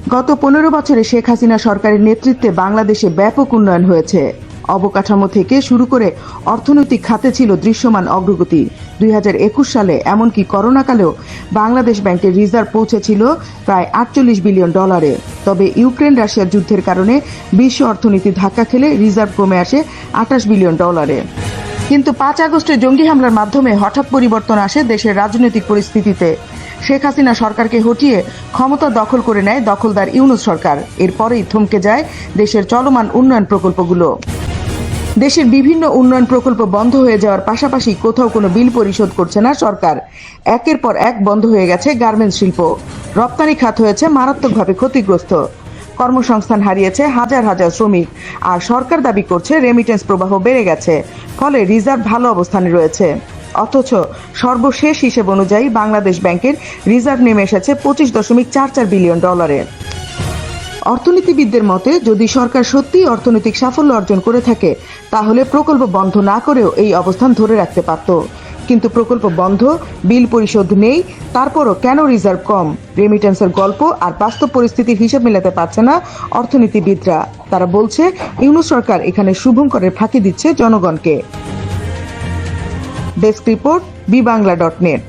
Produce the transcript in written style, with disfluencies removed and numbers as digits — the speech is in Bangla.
গত 15 বছরে শেখ হাসিনা সরকারের নেতৃত্বে বাংলাদেশে ব্যাপক উন্নয়ন হয়েছে। অবকাঠামো থেকে শুরু করে অর্থনৈতিক খাতে ছিল দৃশ্যমান অগ্রগতি। 2021 সালে এমনকি করোনাকালেও বাংলাদেশ ব্যাংকের রিজার্ভ পৌঁছেছিল প্রায় $48 বিলিয়ন। তবে ইউক্রেন রাশিয়া যুদ্ধের কারণে বিশ্ব অর্থনীতি ধাক্কা খেলে রিজার্ভ কমে আসে $28 বিলিয়ন। কিন্তু 5 আগস্টে জঙ্গি হামলার মাধ্যমে হঠাৎ পরিবর্তন আসে দেশের রাজনৈতিক পরিস্থিতিতে। শেখ হাসিনা সরকারকে হটিয়ে ক্ষমতা দখল করে নেয় দখলদার ইউনূস সরকার। এরপরেই থমকে যায় দেশের চলমান উন্নয়ন প্রকল্পগুলো। দেশের বিভিন্ন উন্নয়ন প্রকল্প বন্ধ হয়ে যাওয়ার পাশাপাশি কোথাও কোনো বিল পরিশোধ করছে না সরকার। একের পর এক বন্ধ হয়ে গেছে গার্মেন্টস শিল্প। রপ্তানি খাত হয়েছে মারাত্মকভাবে ক্ষতিগ্রস্ত। কর্মসংস্থান হারিয়েছে হাজার হাজার শ্রমিক। আর সরকার দাবি করছে রেমিটেন্স প্রবাহ বেড়ে গেছে, ফলে রিজার্ভ ভালো অবস্থানে রয়েছে। অথচ সর্বশেষ হিসেব অনুযায়ী বাংলাদেশ ব্যাংকের রিজার্ভ নেমে এসেছে $25.44 বিলিয়ন। অর্থনীতিবিদদের মতে, যদি সরকার সত্যিই অর্থনৈতিক সাফল্য অর্জন করে থাকে তাহলে প্রকল্প বন্ধ না করেও এই অবস্থান ধরে রাখতে পারত। কিন্তু প্রকল্প বন্ধ, বিল পরিশোধ নেই, তারপরও কেন রিজার্ভ কম? রেমিটেন্সের গল্প আর বাস্তব পরিস্থিতির হিসেব মেলাতে পারছে না অর্থনীতিবিদরা। তারা বলছে ইউনূস সরকার এখানে শুভঙ্করের ফাঁকি দিচ্ছে জনগণকে। Desk report, বিবাংলা.net।